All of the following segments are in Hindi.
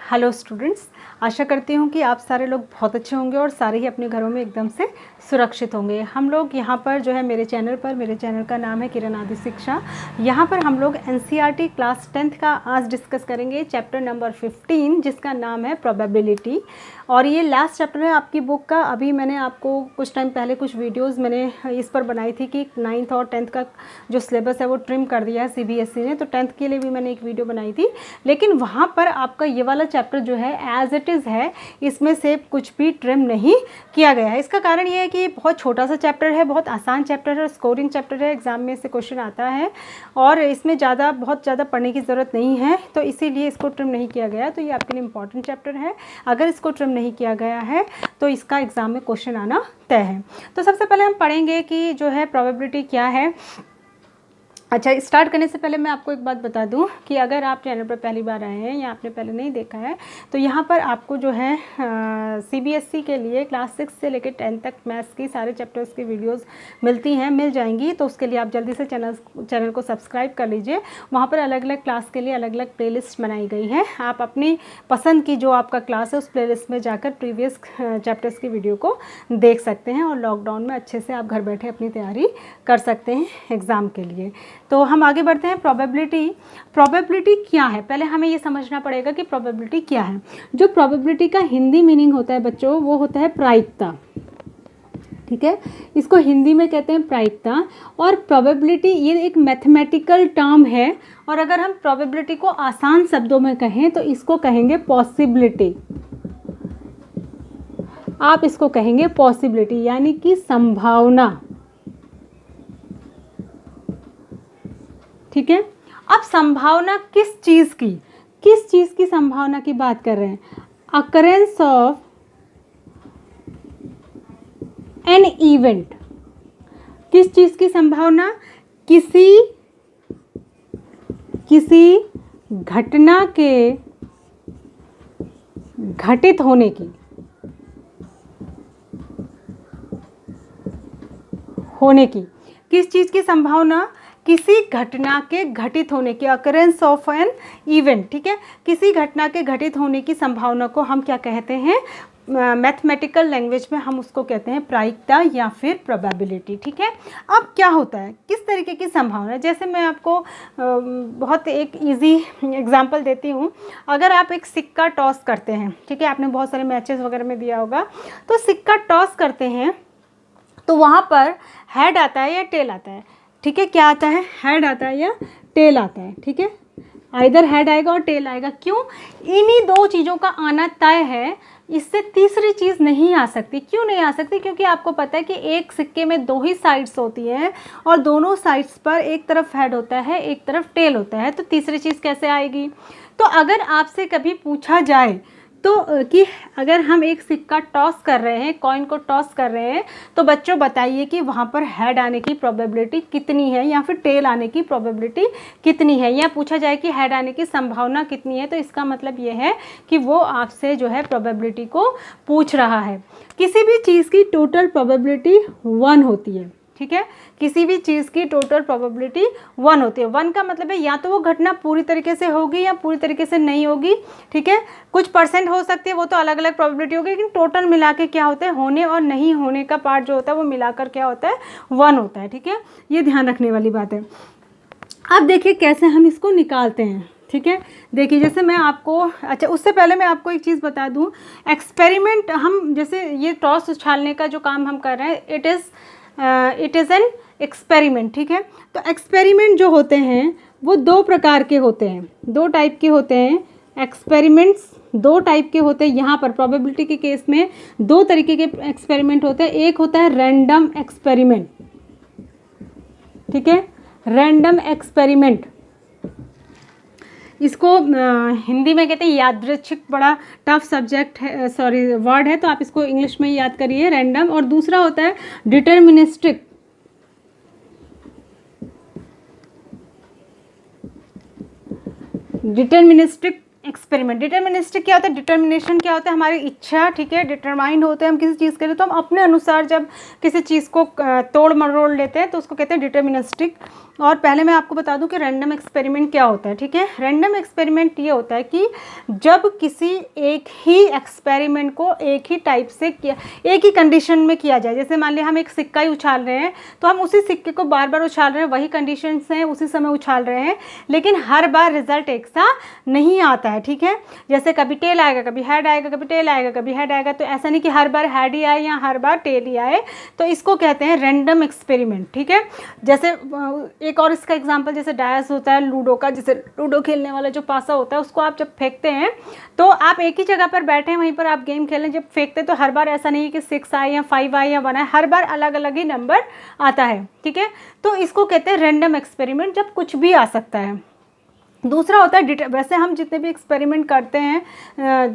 हेलो स्टूडेंट्स, आशा करती हूँ कि आप सारे लोग बहुत अच्छे होंगे और सारे ही अपने घरों में एकदम से सुरक्षित होंगे। हम लोग यहाँ पर जो है मेरे चैनल का नाम है किरण आदि शिक्षा। यहाँ पर हम लोग एनसीईआरटी क्लास 10th का आज डिस्कस करेंगे चैप्टर नंबर 15, जिसका नाम है प्रोबेबिलिटी। और ये लास्ट चैप्टर है आपकी बुक का। अभी मैंने आपको कुछ टाइम पहले कुछ वीडियोज़ मैंने इस पर बनाई थी कि 9th और 10th का जो सिलेबस है वो ट्रिम कर दिया है सीबीएसई ने, तो 10th के लिए भी मैंने एक वीडियो बनाई थी। लेकिन वहाँ पर आपका ये वाला चैप्टर जो है एज इट इज़ है, इसमें से कुछ भी ट्रिम नहीं किया गया है। इसका कारण ये है कि बहुत छोटा सा चैप्टर है, बहुत आसान चैप्टर है, स्कोरिंग चैप्टर है, एग्जाम में से क्वेश्चन आता है और इसमें बहुत ज़्यादा पढ़ने की ज़रूरत नहीं है, तो इसीलिए इसको ट्रिम नहीं किया गया। तो ये आपके लिए इंपॉर्टेंट चैप्टर है। अगर इसको ट्रिम नहीं किया गया है तो इसका एग्ज़ाम में क्वेश्चन आना तय है। तो सबसे पहले हम पढ़ेंगे कि जो है प्रोबेबिलिटी क्या है। अच्छा, स्टार्ट करने से पहले मैं आपको एक बात बता दूं कि अगर आप चैनल पर पहली बार आए हैं या आपने पहले नहीं देखा है तो यहाँ पर आपको जो है सीबीएसई के लिए क्लास 6 से लेकर 10 तक मैथ्स की सारे चैप्टर्स की वीडियोस मिल जाएंगी। तो उसके लिए आप जल्दी से चैनल को सब्सक्राइब कर लीजिए। वहाँ पर अलग अलग क्लास के लिए अलग अलग प्लेलिस्ट बनाई गई है। आप अपनी पसंद की जो आपका क्लास है उस प्लेलिस्ट में जाकर प्रीवियस चैप्टर्स की वीडियो को देख सकते हैं और लॉकडाउन में अच्छे से आप घर बैठे अपनी तैयारी कर सकते हैं एग्ज़ाम के लिए। तो हम आगे बढ़ते हैं। प्रोबेबिलिटी क्या है, पहले हमें ये समझना पड़ेगा कि प्रोबेबिलिटी क्या है। जो प्रोबेबिलिटी का हिंदी मीनिंग होता है बच्चों, वो होता है प्रायिकता। ठीक है, इसको हिंदी में कहते हैं प्रायिकता। और प्रोबेबिलिटी ये एक मैथमेटिकल टर्म है और अगर हम प्रोबेबिलिटी को आसान शब्दों में कहें तो इसको कहेंगे पॉसिबिलिटी। आप इसको कहेंगे पॉसिबिलिटी यानी कि संभावना। ठीक है, अब संभावना किस चीज़ की संभावना की बात कर रहे हैं? Occurrence of an event. किस चीज़ की संभावना? किसी घटना के घटित होने की। किस चीज़ की संभावना? किसी घटना के घटित होने की, अकरेंस ऑफ एन इवेंट। ठीक है, किसी घटना के घटित होने की संभावना को हम क्या कहते हैं? मैथमेटिकल लैंग्वेज में हम उसको कहते हैं प्रायिकता या फिर प्रोबेबिलिटी। ठीक है, अब क्या होता है, किस तरीके की संभावना? जैसे मैं आपको बहुत एक इजी एग्जांपल देती हूँ। अगर आप एक सिक्का टॉस करते हैं, ठीक है, आपने बहुत सारे मैचेस वगैरह में दिया होगा, तो सिक्का टॉस करते हैं तो वहाँ पर हेड आता है या टेल आता है? ठीक है, क्या आता है? हेड आता है या टेल आता है? ठीक है, आइदर हेड आएगा और टेल आएगा। क्यों? इन्हीं दो चीज़ों का आना तय है, इससे तीसरी चीज़ नहीं आ सकती। क्यों नहीं आ सकती? क्योंकि आपको पता है कि एक सिक्के में दो ही साइड्स होती हैं और दोनों साइड्स पर एक तरफ हेड होता है, एक तरफ टेल होता है, तो तीसरी चीज़ कैसे आएगी? तो अगर आपसे कभी पूछा जाए तो कि अगर हम एक सिक्का टॉस कर रहे हैं, कॉइन को टॉस कर रहे हैं, तो बच्चों बताइए कि वहाँ पर हेड आने की प्रोबेबिलिटी कितनी है या फिर टेल आने की प्रोबेबिलिटी कितनी है, या पूछा जाए कि हेड आने की संभावना कितनी है, तो इसका मतलब ये है कि वो आपसे जो है प्रोबेबिलिटी को पूछ रहा है। किसी भी चीज़ की टोटल प्रोबेबिलिटी 1 होती है। ठीक है, किसी भी चीज़ की टोटल प्रोबेबिलिटी 1 होती है। 1 का मतलब है या तो वो घटना पूरी तरीके से होगी या पूरी तरीके से नहीं होगी। ठीक है, कुछ परसेंट हो सकती है, वो तो अलग अलग प्रोबेबिलिटी होगी, लेकिन टोटल मिला के क्या होता है, होने और नहीं होने का पार्ट जो होता है वो मिलाकर क्या होता है, 1 होता है। ठीक है, ये ध्यान रखने वाली बात है। अब देखिए कैसे हम इसको निकालते हैं। ठीक है, देखिए जैसे मैं आपको, अच्छा उससे पहले मैं आपको एक चीज़ बता दूँ। एक्सपेरिमेंट, हम जैसे ये टॉस उछालने का जो काम हम कर रहे हैं, इट इज़ एन एक्सपेरिमेंट। ठीक है, तो एक्सपेरिमेंट जो होते हैं वो 2 प्रकार के होते हैं, 2 टाइप के होते हैं। एक्सपेरिमेंट्स 2 टाइप के होते हैं। यहाँ पर प्रोबेबिलिटी के केस में 2 तरीके के एक्सपेरिमेंट होते हैं। एक होता है रैंडम एक्सपेरिमेंट। ठीक है, रैंडम एक्सपेरिमेंट, इसको हिंदी में कहते हैं यादृच्छिक। बड़ा टफ सब्जेक्ट है, वर्ड है, तो आप इसको इंग्लिश में याद करिए, रैंडम। और दूसरा होता है डिटर्मिनिस्टिक। एक्सपेरिमेंट। डिटर्मिनिस्टिक क्या होता है? डिटर्मिनेशन क्या होता है? हमारी इच्छा। ठीक है, डिटरमाइंड होते हैं हम किसी चीज़ के लिए, तो हम अपने अनुसार जब किसी चीज़ को तोड़ मरोड़ लेते हैं तो उसको कहते हैं डिटर्मिनिस्टिक और पहले मैं आपको बता दूं कि रैंडम एक्सपेरिमेंट क्या होता है, ठीक है। रैंडम एक्सपेरिमेंट ये होता है कि जब किसी एक ही एक्सपेरिमेंट को एक ही टाइप से किया, एक ही कंडीशन में किया जाए। जैसे मान लिया हम एक सिक्का ही उछाल रहे हैं, तो हम उसी सिक्के को बार बार उछाल रहे हैं, वही कंडीशन से उसी समय उछाल रहे हैं, लेकिन हर बार रिजल्ट एक सा नहीं आता है, ठीक है। जैसे कभी टेल आएगा, कभी हेड आएगा, कभी टेल आएगा, कभी हेड आएगा, तो ऐसा नहीं कि हर बार हेड ही आए या हर बार टेल ही आए, तो इसको कहते हैं रैंडम एक्सपेरिमेंट, ठीक है। जैसे एक और इसका एग्जांपल, जैसे डायस होता है लूडो का, जैसे लूडो खेलने वाला जो पासा होता है उसको आप जब फेंकते हैं तो आप एक ही जगह पर बैठे हैं, वहीं पर आप गेम खेलें, जब फेंकते तो हर बार ऐसा नहीं है कि 6 आए या 5 आए या 1 आए, हर बार अलग अलग ही नंबर आता है, ठीक है। तो इसको कहते हैं रैंडम एक्सपेरिमेंट, जब कुछ भी आ सकता है। दूसरा होता है वैसे हम जितने भी एक्सपेरिमेंट करते हैं,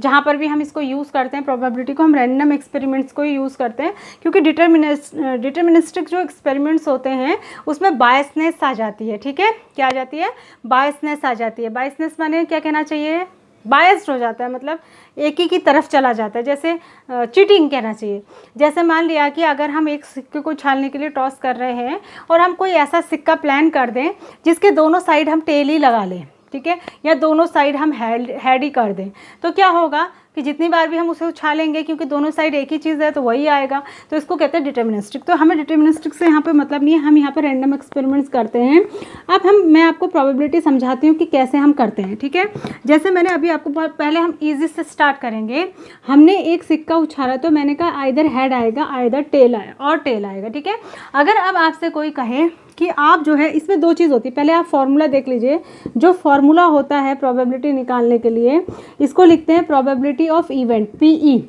जहाँ पर भी हम इसको यूज़ करते हैं प्रोबेबिलिटी को, हम रैंडम एक्सपेरिमेंट्स को ही यूज़ करते हैं, क्योंकि डिटर्मिनिस्टिक जो एक्सपेरिमेंट्स होते हैं उसमें बायसनेस आ जाती है, ठीक है। क्या आ जाती है? बायसनेस आ जाती है। बायसनेस माने क्या कहना चाहिए? बायस्ड हो जाता है, मतलब एक ही की तरफ चला जाता है, जैसे चीटिंग कहना चाहिए। जैसे मान लिया कि अगर हम एक सिक्के को उछालने के लिए टॉस कर रहे हैं और हम कोई ऐसा सिक्का प्लान कर दें जिसके दोनों साइड हम टेल ही लगा लें, ठीक है, या दोनों साइड हम हेड ही कर दें, तो क्या होगा कि जितनी बार भी हम उसे उछालेंगे, क्योंकि दोनों साइड एक ही चीज़ है तो वही आएगा, तो इसको कहते हैं डिटर्मिनिस्टिक। तो हमें डिटर्मिनिस्टिक से यहाँ पे मतलब नहीं है, हम यहाँ पर रैंडम एक्सपेरिमेंट्स करते हैं। अब मैं आपको प्रोबेबिलिटी समझाती हूँ कि कैसे हम करते हैं, ठीक है। जैसे मैंने अभी आपको पहले हम ईजी से स्टार्ट करेंगे। हमने एक सिक्का उछाला तो मैंने कहा आइदर हेड आएगा आइदर टेल आएगा, ठीक है। अगर अब आपसे कोई कहे कि आप जो है, इसमें दो चीज़ होती है, पहले आप फॉर्मूला देख लीजिए। जो फॉर्मूला होता है प्रोबेबिलिटी निकालने के लिए, इसको लिखते हैं probability of event, PE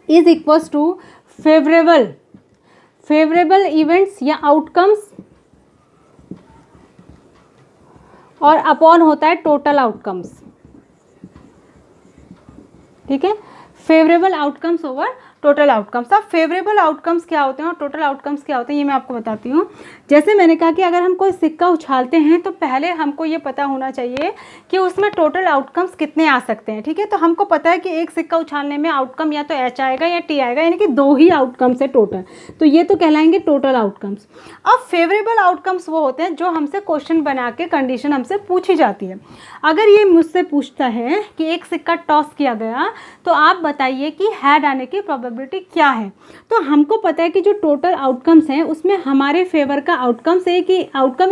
is equals to favourable events या आउटकम्स और अपॉन होता है टोटल आउटकम्स, ठीक है। Favourable outcomes over total outcomes. अब फेवरेबल आउटकम्स क्या होते हैं और टोटल आउटकम्स क्या होते हैं ये मैं आपको बताती हूँ। जैसे मैंने कहा कि अगर हम कोई सिक्का उछालते हैं तो पहले हमको ये पता होना चाहिए कि उसमें टोटल आउटकम्स कितने आ सकते हैं, ठीक है। तो हमको पता है कि एक सिक्का उछालने में आउटकम या तो H आएगा या T आएगा, यानी कि 2 ही आउटकम्स है टोटल, तो ये तो कहलाएंगे टोटल आउटकम्स। अब फेवरेबल आउटकम्स वो होते हैं जो हमसे क्वेश्चन बना के कंडीशन हमसे पूछी जाती है। अगर ये मुझसे पूछता है कि एक सिक्का टॉस किया गया तो आप बताइए कि हेड आने की प्रोबेबिलिटी क्या है, तो हमको पता है कि जो टोटल आउटकम्स हैं उसमें हमारे फेवर का आउटकम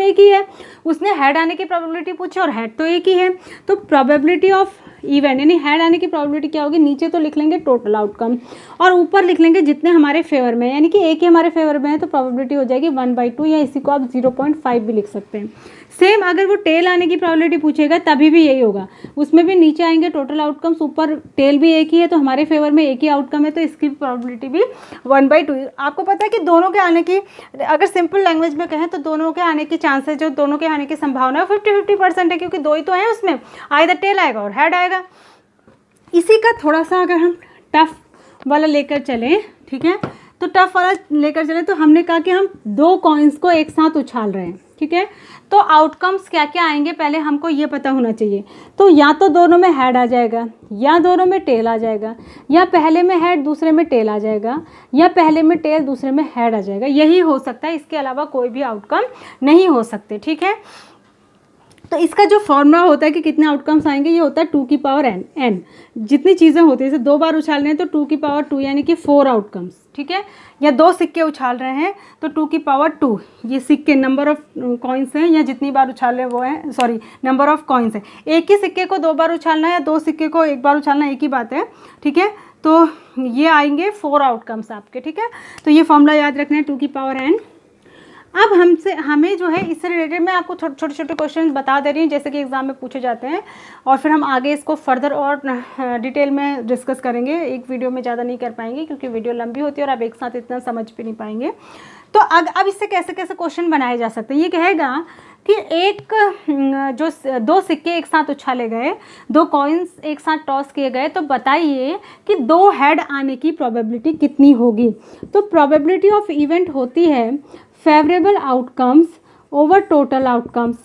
एक ही है। उसने हेड आने की प्रोबेबिलिटी पूछी और हेड तो एक ही है, तो प्रोबेबिलिटी ऑफ इवेंट यानी हेड आने की प्रोबेबिलिटी क्या होगी, नीचे तो लिख लेंगे टोटल आउटकम और ऊपर लिख लेंगे जितने हमारे फेवर में, यानी कि एक ही हमारे फेवर में है तो प्रोबेबिलिटी हो जाएगी 1/2, या इसी को आप 0.5 भी लिख सकते हैं। सेम अगर वो टेल आने की प्रोबेबिलिटी पूछेगा तभी भी यही होगा, उसमें भी नीचे आएंगे टोटल आउटकम्स, ऊपर टेल भी एक ही है तो हमारे फेवर में एक ही आउटकम है, तो इसकी प्रोबेबिलिटी भी 1/2। आपको पता है कि दोनों के आने की, अगर सिंपल लैंग्वेज में कहें तो दोनों के आने की चांसेस, जो दोनों के आने की संभावना है 50-50% है, क्योंकि 2 ही तो हैं उसमें, आइदर टेल आएगा और हेड आएगा। इसी का थोड़ा सा अगर हम टफ वाला लेकर चलें, ठीक है, तो टफ वाला लेकर चलें तो हमने कहा कि हम 2 कॉइन्स को एक साथ उछाल रहे हैं, ठीक है, तो आउटकम्स क्या क्या आएंगे पहले हमको ये पता होना चाहिए। तो या तो दोनों में हेड आ जाएगा, या दोनों में टेल आ जाएगा, या पहले में हेड दूसरे में टेल आ जाएगा, या पहले में टेल दूसरे में हेड आ जाएगा, यही हो सकता है, इसके अलावा कोई भी आउटकम नहीं हो सकते, ठीक है। तो इसका जो फॉर्मूला होता है कि कितने आउटकम्स आएंगे, ये होता है 2 की पावर n। जितनी चीज़ें होती है, जैसे 2 बार उछाल रहे हैं तो 2 की पावर 2 यानी कि 4 आउटकम्स, ठीक है। या 2 सिक्के उछाल रहे हैं तो 2 की पावर 2, ये सिक्के नंबर ऑफ कॉइन्स हैं, या जितनी बार उछाल रहे हैं वो है, सॉरी नंबर ऑफ कॉइन्स है। एक ही सिक्के को 2 बार उछालना या 2 सिक्के को 1 बार उछालना एक ही बात है, ठीक है। तो ये आएंगे 4 आउटकम्स आपके, ठीक है। तो ये फॉर्मूला याद रखना है 2 की पावर n। अब हमें जो है इससे रिलेटेड मैं आपको छोटे छोटे क्वेश्चन बता दे रही हूँ जैसे कि एग्जाम में पूछे जाते हैं, और फिर हम आगे इसको फर्दर और डिटेल में डिस्कस करेंगे। एक वीडियो में ज़्यादा नहीं कर पाएंगे क्योंकि वीडियो लंबी होती है और आप एक साथ इतना समझ भी नहीं पाएंगे। तो अब इससे कैसे कैसे क्वेश्चन बनाए जा सकते हैं। ये कहेगा कि जो 2 सिक्के एक साथ उछाले गए, 2 कॉइन्स एक साथ टॉस किए गए, तो बताइए कि 2 हेड आने की प्रोबेबिलिटी कितनी होगी। तो प्रोबेबिलिटी ऑफ इवेंट होती है favourable outcomes over total outcomes.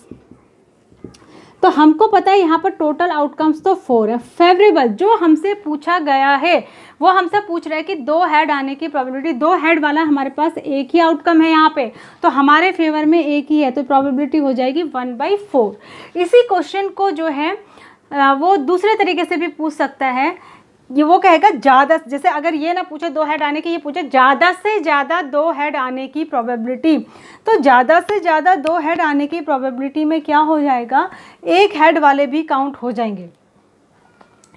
तो हमको पता है यहाँ पर टोटल आउटकम्स तो 4 है। फेवरेबल जो हमसे पूछा गया है वो हमसे पूछ रहा है कि 2 हेड आने की प्रोबेबिलिटी, 2 हेड वाला हमारे पास एक ही आउटकम है यहाँ पे, तो हमारे फेवर में एक ही है, तो प्रोबेबिलिटी हो जाएगी 1/4। इसी क्वेश्चन को जो है वो दूसरे तरीके से भी पूछ सकता है, ये वो कहेगा ज़्यादा, जैसे अगर ये ना पूछे 2 हेड आने की, ये पूछे ज़्यादा से ज़्यादा 2 हेड आने की प्रोबेबिलिटी, तो ज़्यादा से ज़्यादा 2 हेड आने की प्रोबेबिलिटी में क्या हो जाएगा, एक हेड वाले भी काउंट हो जाएंगे,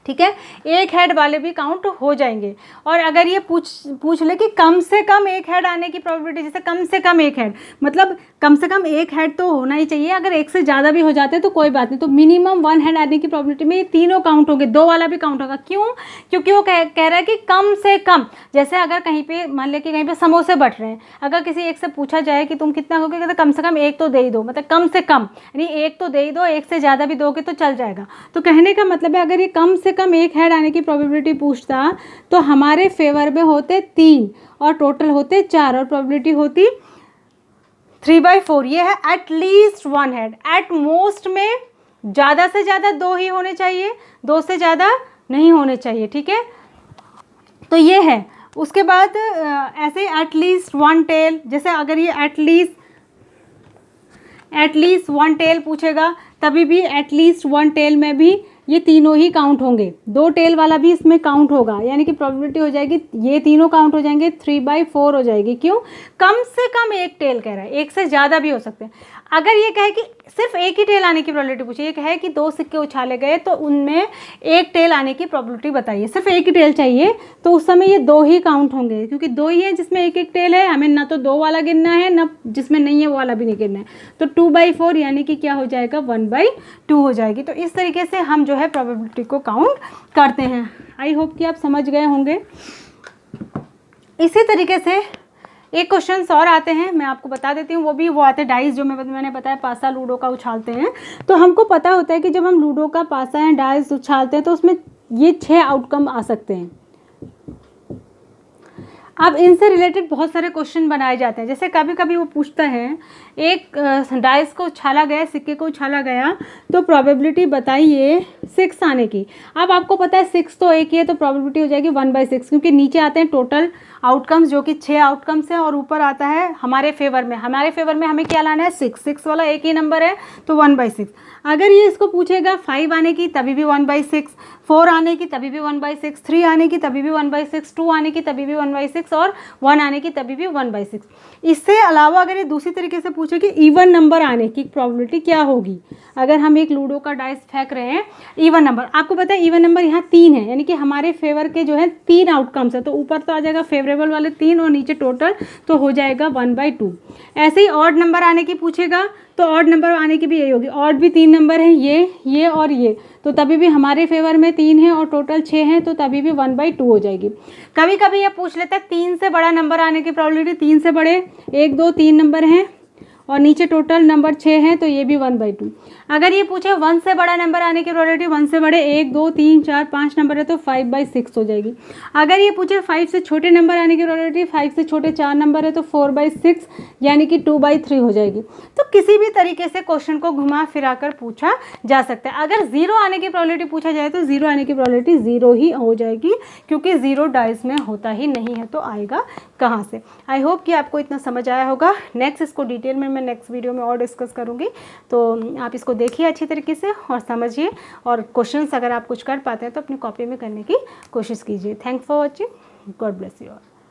ठीक है, एक हेड वाले भी काउंट हो जाएंगे। और अगर ये पूछ ले कि कम से कम एक हेड आने की प्रोबेबिलिटी, जैसे कम से कम एक हेड, मतलब कम से कम एक हेड तो होना ही चाहिए, अगर एक से ज़्यादा भी हो जाते हैं तो कोई बात नहीं, तो मिनिमम 1 हेड आने की प्रोबेबिलिटी में ये तीनों काउंट होंगे, 2 वाला भी काउंट होगा। क्यों? क्योंकि वो कह रहा है कि कम से कम, जैसे अगर कहीं पे मान ले कि कहीं पे समोसे बट रहे हैं, अगर किसी एक से पूछा जाए कि तुम कितना दोगे, कहते कम से कम एक तो दे ही दो, मतलब कम से कम यानी एक तो दे ही दो, एक से ज़्यादा भी दोगे तो चल जाएगा। तो कहने का मतलब है अगर ये कम से कम एक हेड आने की प्रोबेबिलिटी पूछता तो हमारे फेवर में होते 3 और टोटल होते 4 और प्रोबेबिलिटी होती 3/4। ये है at least 1 head, at most में ज़्यादा से ज़्यादा 2 ही होने चाहिए, 2 से ज़्यादा नहीं होने चाहिए, ठीक है। तो ये है। उसके बाद ऐसे एट लीस्ट 1 टेल, जैसे अगर ये एट लीस्ट 1 टेल पूछेगा तभी भी एट लीस्ट 1 टेल में भी ये तीनों ही काउंट होंगे, 2 टेल वाला भी इसमें काउंट होगा, यानी कि प्रोबेबिलिटी हो जाएगी ये तीनों काउंट हो जाएंगे, 3/4 हो जाएगी। क्यों? कम से कम एक टेल कह रहा है, एक से ज़्यादा भी हो सकते हैं। अगर ये कहे कि सिर्फ एक ही टेल आने की प्रोबेबिलिटी पूछी, ये कहे कि 2 सिक्के उछाले गए तो उनमें एक टेल आने की प्रोबेबिलिटी बताइए, सिर्फ एक ही टेल चाहिए, तो उस समय ये 2 ही काउंट होंगे, क्योंकि 2 ही है जिसमें एक एक टेल है, हमें ना तो 2 वाला गिनना है ना जिसमें नहीं है वो वाला भी नहीं गिनना है। तो 2/4 यानी कि क्या हो जाएगा, 1/2 हो जाएगी। तो इस तरीके से हम जो है प्रोबेबिलिटी को काउंट करते हैं। आई होप कि आप समझ गए होंगे। इसी तरीके से एक क्वेश्चन और आते हैं, मैं आपको बता देती हूँ, वो आते हैं डाइस, जो मैंने बताया पासा लूडो का उछालते हैं। तो हमको पता होता है कि जब हम लूडो का पासा या डाइस उछालते हैं तो उसमें ये 6 आउटकम आ सकते हैं। अब इनसे रिलेटेड बहुत सारे क्वेश्चन बनाए जाते हैं, जैसे कभी कभी वो पूछता है एक डाइस को उछाला गया, सिक्के को उछाला गया, तो प्रोबेबिलिटी बताइए 6 आने की। अब आपको पता है 6 तो एक ही है, तो प्रोबेबिलिटी हो जाएगी 1/6, क्योंकि नीचे आते हैं टोटल आउटकम्स जो कि 6 आउटकम्स हैं और ऊपर आता है हमारे फेवर में हमें क्या लाना है, 6 वाला एक ही नंबर है तो 1/6। अगर ये इसको पूछेगा 5 आने की तभी भी 1/6, 4 आने की तभी भी 1/6, 3 आने की तभी भी 1/6, 2 आने की तभी भी 1/6 और 1 आने की तभी भी 1/6। इससे अलावा अगर ये दूसरी तरीके से पूछे कि इवन नंबर आने की प्रोबेबिलिटी क्या होगी, अगर हम एक लूडो का डाइस फेंक रहे हैं, इवन नंबर, आपको पता है इवन नंबर यहाँ 3 है, यानी कि हमारे फेवर के जो है 3 आउटकम्स है, तो ऊपर तो आ जाएगा फेवरेबल वाले 3 और नीचे टोटल तो हो जाएगा 1/2। ऐसे ही ऑड नंबर आने की पूछेगा तो ऑड नंबर आने की भी यही होगी, ऑड भी 3 नंबर है, ये और ये, तो तभी भी हमारे फेवर में 3 है और टोटल 6 है, तो तभी भी 1/2 हो जाएगी। कभी कभी ये पूछ लेता है 3 से बड़ा नंबर आने की प्रोबेबिलिटी, 3 से बड़े 1 2 3 नंबर हैं और नीचे टोटल नंबर 6 है, तो ये भी 1/2। अगर ये पूछे 1 से बड़ा नंबर आने की प्रोबेबिलिटी, 1 से बड़े 1 2 3 4 5 नंबर है, तो 5/6 हो जाएगी। अगर ये पूछे 5 से छोटे नंबर आने की प्रोबेबिलिटी, 5 से छोटे 4 नंबर है, तो 4/6 यानी कि 2/3 हो जाएगी। तो किसी भी तरीके से क्वेश्चन को घुमा फिरा कर पूछा जा सकता है। अगर 0 आने की प्रोबेबिलिटी पूछा जाए तो 0 आने की प्रोबेबिलिटी 0 ही हो जाएगी, क्योंकि 0 डाइस में होता ही नहीं है, तो आएगा कहाँ से। आई होप कि आपको इतना समझ आया होगा। नेक्स्ट इसको डिटेल में मैं नेक्स्ट वीडियो में और डिस्कस करूँगी, तो आप इसको देखिए अच्छी तरीके से और समझिए, और क्वेश्चंस अगर आप कुछ कर पाते हैं तो अपनी कॉपी में करने की कोशिश कीजिए। Thanks for watching, God bless you all.